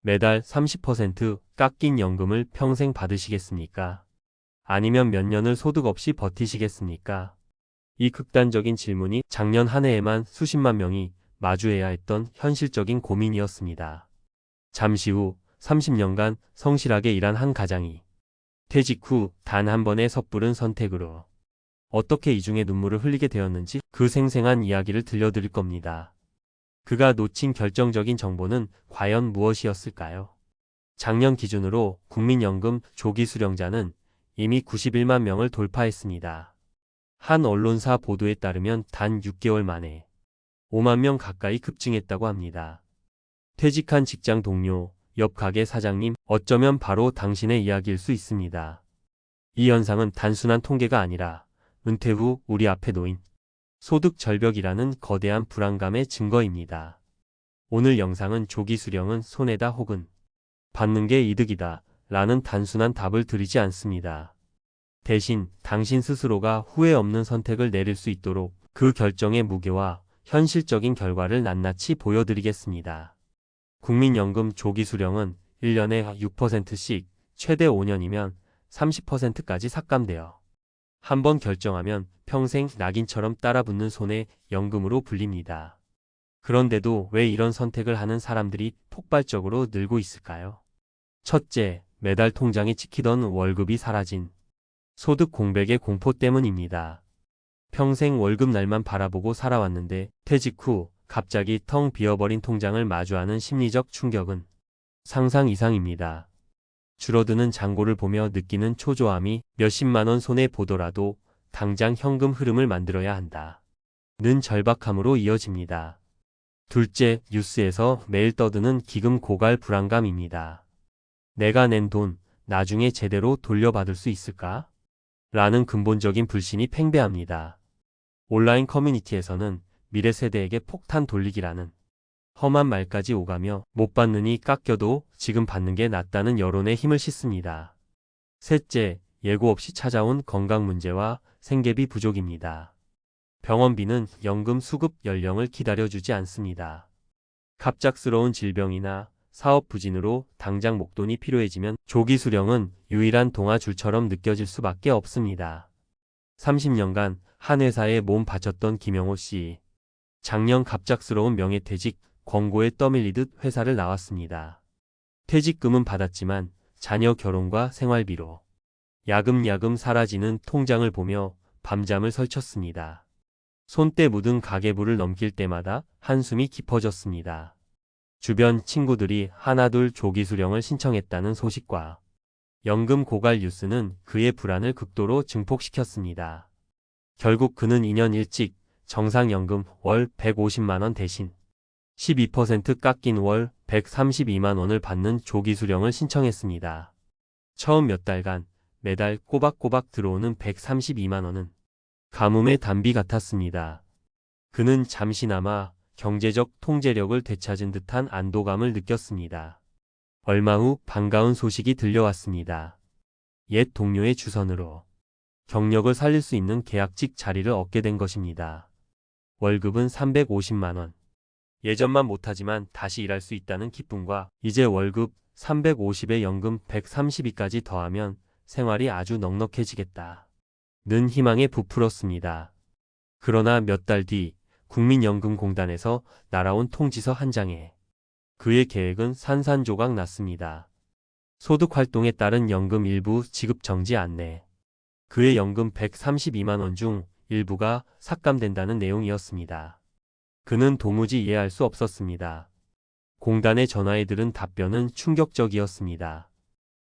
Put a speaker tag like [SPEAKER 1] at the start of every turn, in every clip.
[SPEAKER 1] 매달 30% 깎인 연금을 평생 받으시겠습니까? 아니면 몇 년을 소득 없이 버티시겠습니까? 이 극단적인 질문이 작년 한 해에만 수십만 명이 마주해야 했던 현실적인 고민이었습니다. 잠시 후 30년간 성실하게 일한 한 가장이 퇴직 후 단 한 번의 섣부른 선택으로 어떻게 이중의 눈물을 흘리게 되었는지 그 생생한 이야기를 들려드릴 겁니다. 그가 놓친 결정적인 정보는 과연 무엇이었을까요? 작년 기준으로 국민연금 조기 수령자는 이미 91만 명을 돌파했습니다. 한 언론사 보도에 따르면 단 6개월 만에 5만 명 가까이 급증했다고 합니다. 퇴직한 직장 동료, 옆 가게 사장님, 어쩌면 바로 당신의 이야기일 수 있습니다. 이 현상은 단순한 통계가 아니라 은퇴 후 우리 앞에 놓인 소득 절벽이라는 거대한 불안감의 증거입니다. 오늘 영상은 조기 수령은 손해다 혹은 받는 게 이득이다 라는 단순한 답을 드리지 않습니다. 대신 당신 스스로가 후회 없는 선택을 내릴 수 있도록 그 결정의 무게와 현실적인 결과를 낱낱이 보여드리겠습니다. 국민연금 조기 수령은 1년에 6%씩 최대 5년이면 30%까지 삭감되어 한번 결정하면 평생 낙인처럼 따라붙는 손해 연금으로 불립니다. 그런데도 왜 이런 선택을 하는 사람들이 폭발적으로 늘고 있을까요? 첫째, 매달 통장에 찍히던 월급이 사라진 소득 공백의 공포 때문입니다. 평생 월급 날만 바라보고 살아왔는데 퇴직 후 갑자기 텅 비어버린 통장을 마주하는 심리적 충격은 상상 이상입니다. 줄어드는 잔고를 보며 느끼는 초조함이 몇십만 원 손해 보더라도 당장 현금 흐름을 만들어야 한다 는 절박함으로 이어집니다. 둘째, 뉴스에서 매일 떠드는 기금 고갈 불안감입니다. 내가 낸 돈 나중에 제대로 돌려받을 수 있을까? 라는 근본적인 불신이 팽배합니다. 온라인 커뮤니티에서는 미래 세대에게 폭탄 돌리기라는 험한 말까지 오가며 못 받느니 깎여도 지금 받는 게 낫다는 여론에 힘을 싣습니다. 셋째, 예고 없이 찾아온 건강 문제와 생계비 부족입니다. 병원비는 연금 수급 연령을 기다려주지 않습니다. 갑작스러운 질병이나 사업 부진으로 당장 목돈이 필요해지면 조기 수령은 유일한 동아줄처럼 느껴질 수밖에 없습니다. 30년간 한 회사에 몸 바쳤던 김영호 씨. 작년 갑작스러운 명예퇴직 권고에 떠밀리듯 회사를 나왔습니다. 퇴직금은 받았지만 자녀 결혼과 생활비로 야금야금 사라지는 통장을 보며 밤잠을 설쳤습니다. 손때 묻은 가계부를 넘길 때마다 한숨이 깊어졌습니다. 주변 친구들이 하나둘 조기 수령을 신청했다는 소식과 연금 고갈 뉴스는 그의 불안을 극도로 증폭시켰습니다. 결국 그는 2년 일찍 정상연금 월 150만 원 대신 12% 깎인 월 132만 원을 받는 조기 수령을 신청했습니다. 처음 몇 달간 매달 꼬박꼬박 들어오는 132만 원은 가뭄의 단비 같았습니다. 그는 잠시나마 경제적 통제력을 되찾은 듯한 안도감을 느꼈습니다. 얼마 후 반가운 소식이 들려왔습니다. 옛 동료의 주선으로 경력을 살릴 수 있는 계약직 자리를 얻게 된 것입니다. 월급은 350만 원. 예전만 못하지만 다시 일할 수 있다는 기쁨과 이제 월급 350에 연금 132까지 더하면 생활이 아주 넉넉해지겠다 는 희망에 부풀었습니다. 그러나 몇 달 뒤 국민연금공단에서 날아온 통지서 한 장에 그의 계획은 산산조각 났습니다. 소득활동에 따른 연금 일부 지급 정지 안내. 그의 연금 132만 원 중 일부가 삭감된다는 내용이었습니다. 그는 도무지 이해할 수 없었습니다. 공단의 전화에 들은 답변은 충격적이었습니다.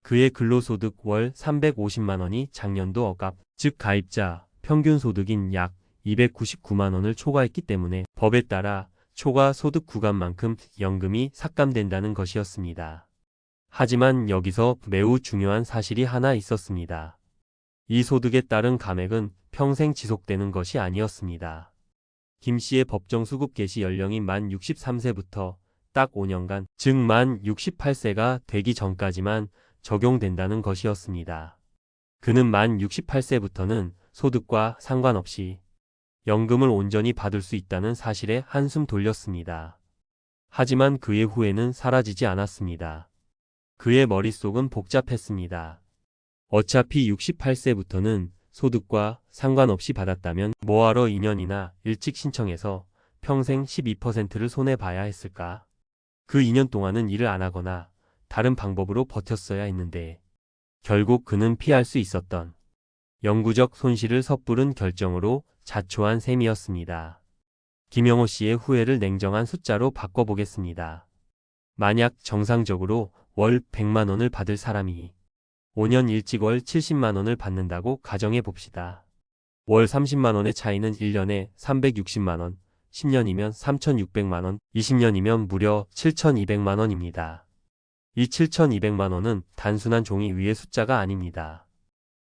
[SPEAKER 1] 그의 근로소득 월 350만 원이 작년도 억압, 즉 가입자 평균 소득인 약 299만 원을 초과했기 때문에 법에 따라 초과 소득 구간만큼 연금이 삭감된다는 것이었습니다. 하지만 여기서 매우 중요한 사실이 하나 있었습니다. 이 소득에 따른 감액은 평생 지속되는 것이 아니었습니다. 김 씨의 법정 수급 개시 연령이 만 63세부터 딱 5년간, 즉 만 68세가 되기 전까지만 적용된다는 것이었습니다. 그는 만 68세부터는 소득과 상관없이 연금을 온전히 받을 수 있다는 사실에 한숨 돌렸습니다. 하지만 그의 후회는 사라지지 않았습니다. 그의 머릿속은 복잡했습니다. 어차피 68세부터는 소득과 상관없이 받았다면 뭐하러 2년이나 일찍 신청해서 평생 12%를 손해봐야 했을까? 그 2년 동안은 일을 안 하거나 다른 방법으로 버텼어야 했는데 결국 그는 피할 수 있었던 영구적 손실을 섣부른 결정으로 자초한 셈이었습니다. 김영호 씨의 후회를 냉정한 숫자로 바꿔보겠습니다. 만약 정상적으로 월 100만 원을 받을 사람이 5년 일찍 월 70만 원을 받는다고 가정해 봅시다. 월 30만 원의 차이는 1년에 360만 원, 10년이면 3,600만 원, 20년이면 무려 7,200만 원입니다. 이 7,200만 원은 단순한 종이 위의 숫자가 아닙니다.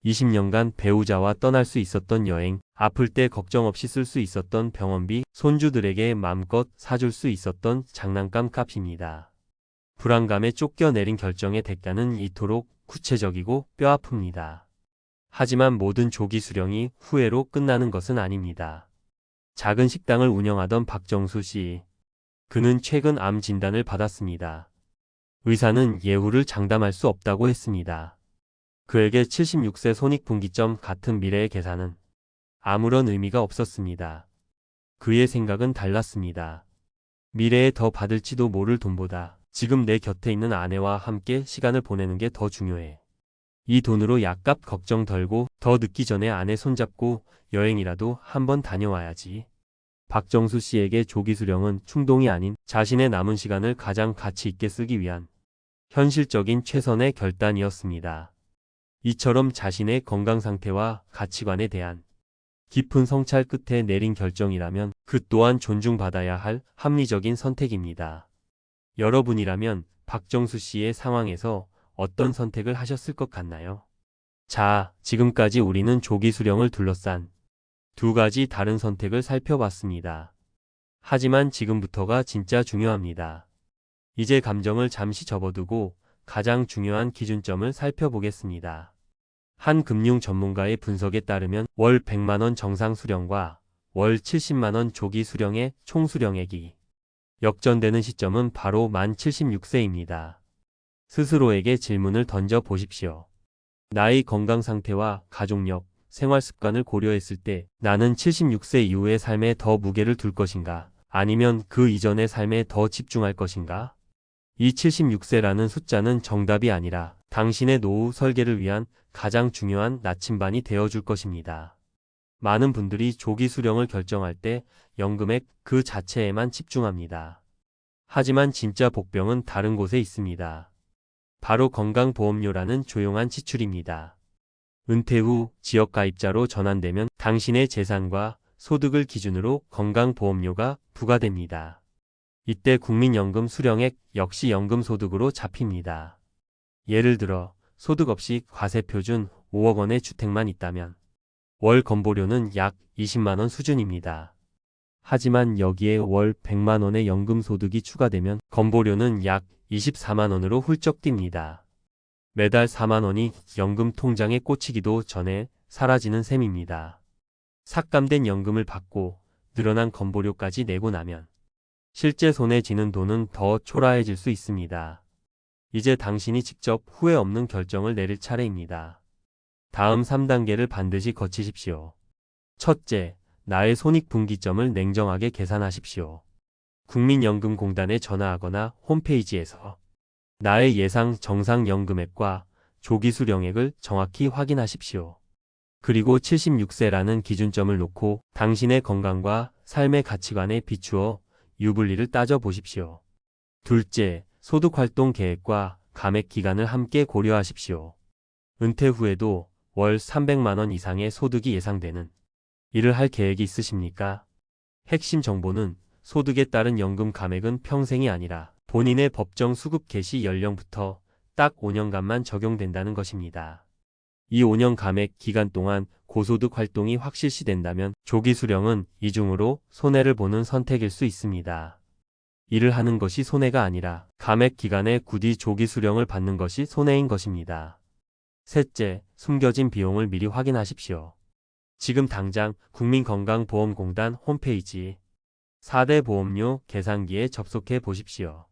[SPEAKER 1] 20년간 배우자와 떠날 수 있었던 여행, 아플 때 걱정 없이 쓸 수 있었던 병원비, 손주들에게 맘껏 사줄 수 있었던 장난감 값입니다. 불안감에 쫓겨내린 결정의 대가는 이토록 구체적이고 뼈아픕니다. 하지만 모든 조기 수령이 후회로 끝나는 것은 아닙니다. 작은 식당을 운영하던 박정수 씨. 그는 최근 암 진단을 받았습니다. 의사는 예후를 장담할 수 없다고 했습니다. 그에게 76세 손익분기점 같은 미래의 계산은 아무런 의미가 없었습니다. 그의 생각은 달랐습니다. 미래에 더 받을지도 모를 돈보다 지금 내 곁에 있는 아내와 함께 시간을 보내는 게 더 중요해. 이 돈으로 약값 걱정 덜고 더 늦기 전에 아내 손잡고 여행이라도 한번 다녀와야지. 박정수 씨에게 조기 수령은 충동이 아닌 자신의 남은 시간을 가장 가치 있게 쓰기 위한 현실적인 최선의 결단이었습니다. 이처럼 자신의 건강 상태와 가치관에 대한 깊은 성찰 끝에 내린 결정이라면 그 또한 존중받아야 할 합리적인 선택입니다. 여러분이라면 박정수 씨의 상황에서 어떤 선택을 하셨을 것 같나요? 자, 지금까지 우리는 조기 수령을 둘러싼 두 가지 다른 선택을 살펴봤습니다. 하지만 지금부터가 진짜 중요합니다. 이제 감정을 잠시 접어두고 가장 중요한 기준점을 살펴보겠습니다. 한 금융 전문가의 분석에 따르면 월 100만 원 정상 수령과 월 70만 원 조기 수령의 총 수령액이 역전되는 시점은 바로 만 76세입니다. 스스로에게 질문을 던져 보십시오. 나의 건강 상태와 가족력, 생활 습관을 고려했을 때 나는 76세 이후의 삶에 더 무게를 둘 것인가? 아니면 그 이전의 삶에 더 집중할 것인가? 이 76세라는 숫자는 정답이 아니라 당신의 노후 설계를 위한 가장 중요한 나침반이 되어줄 것입니다. 많은 분들이 조기 수령을 결정할 때 연금액 그 자체에만 집중합니다. 하지만 진짜 복병은 다른 곳에 있습니다. 바로 건강보험료라는 조용한 지출입니다. 은퇴 후 지역가입자로 전환되면 당신의 재산과 소득을 기준으로 건강보험료가 부과됩니다. 이때 국민연금 수령액 역시 연금소득으로 잡힙니다. 예를 들어 소득 없이 과세표준 5억 원의 주택만 있다면 월 건보료는 약 20만 원 수준입니다. 하지만 여기에 월 100만 원의 연금소득이 추가되면 건보료는 약 24만 원으로 훌쩍 뜁니다. 매달 4만 원이 연금 통장에 꽂히기도 전에 사라지는 셈입니다. 삭감된 연금을 받고 늘어난 건보료까지 내고 나면 실제 손에 쥐는 돈은 더 초라해질 수 있습니다. 이제 당신이 직접 후회 없는 결정을 내릴 차례입니다. 다음 3단계를 반드시 거치십시오. 첫째, 나의 손익분기점을 냉정하게 계산하십시오. 국민연금공단에 전화하거나 홈페이지에서 나의 예상 정상연금액과 조기 수령액을 정확히 확인하십시오. 그리고 76세라는 기준점을 놓고 당신의 건강과 삶의 가치관에 비추어 유불리를 따져보십시오. 둘째, 소득활동 계획과 감액 기간을 함께 고려하십시오. 은퇴 후에도 월 300만 원 이상의 소득이 예상되는 일을 할 계획이 있으십니까? 핵심 정보는 소득에 따른 연금 감액은 평생이 아니라 본인의 법정 수급 개시 연령부터 딱 5년간만 적용된다는 것입니다. 이 5년 감액 기간 동안 고소득 활동이 확실시된다면 조기 수령은 이중으로 손해를 보는 선택일 수 있습니다. 일을 하는 것이 손해가 아니라 감액 기간에 굳이 조기 수령을 받는 것이 손해인 것입니다. 셋째, 숨겨진 비용을 미리 확인하십시오. 지금 당장 국민건강보험공단 홈페이지 4대 보험료 계산기에 접속해 보십시오.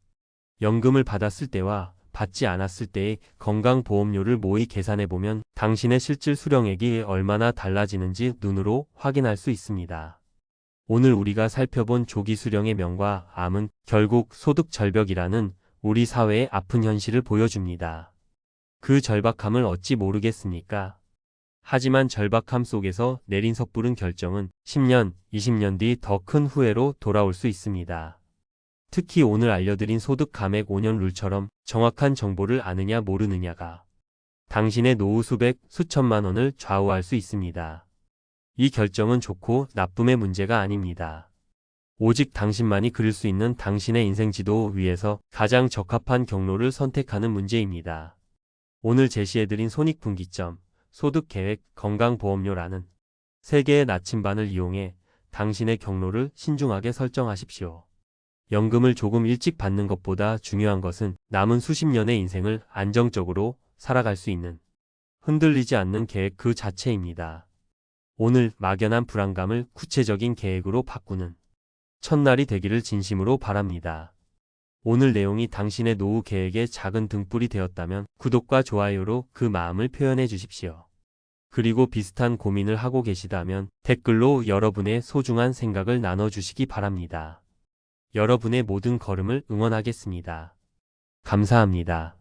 [SPEAKER 1] 연금을 받았을 때와 받지 않았을 때의 건강보험료를 모의 계산해 보면 당신의 실질 수령액이 얼마나 달라지는지 눈으로 확인할 수 있습니다. 오늘 우리가 살펴본 조기 수령의 명과 암은 결국 소득 절벽이라는 우리 사회의 아픈 현실을 보여줍니다. 그 절박함을 어찌 모르겠습니까? 하지만 절박함 속에서 내린 섣부른 결정은 10년, 20년 뒤 더 큰 후회로 돌아올 수 있습니다. 특히 오늘 알려드린 소득 감액 5년 룰처럼 정확한 정보를 아느냐 모르느냐가 당신의 노후 수백, 수천만 원을 좌우할 수 있습니다. 이 결정은 좋고 나쁨의 문제가 아닙니다. 오직 당신만이 그릴 수 있는 당신의 인생지도 위에서 가장 적합한 경로를 선택하는 문제입니다. 오늘 제시해드린 손익분기점, 소득계획, 건강보험료라는 3개의 나침반을 이용해 당신의 경로를 신중하게 설정하십시오. 연금을 조금 일찍 받는 것보다 중요한 것은 남은 수십 년의 인생을 안정적으로 살아갈 수 있는 흔들리지 않는 계획 그 자체입니다. 오늘 막연한 불안감을 구체적인 계획으로 바꾸는 첫날이 되기를 진심으로 바랍니다. 오늘 내용이 당신의 노후 계획의 작은 등불이 되었다면 구독과 좋아요로 그 마음을 표현해 주십시오. 그리고 비슷한 고민을 하고 계시다면 댓글로 여러분의 소중한 생각을 나눠주시기 바랍니다. 여러분의 모든 걸음을 응원하겠습니다. 감사합니다.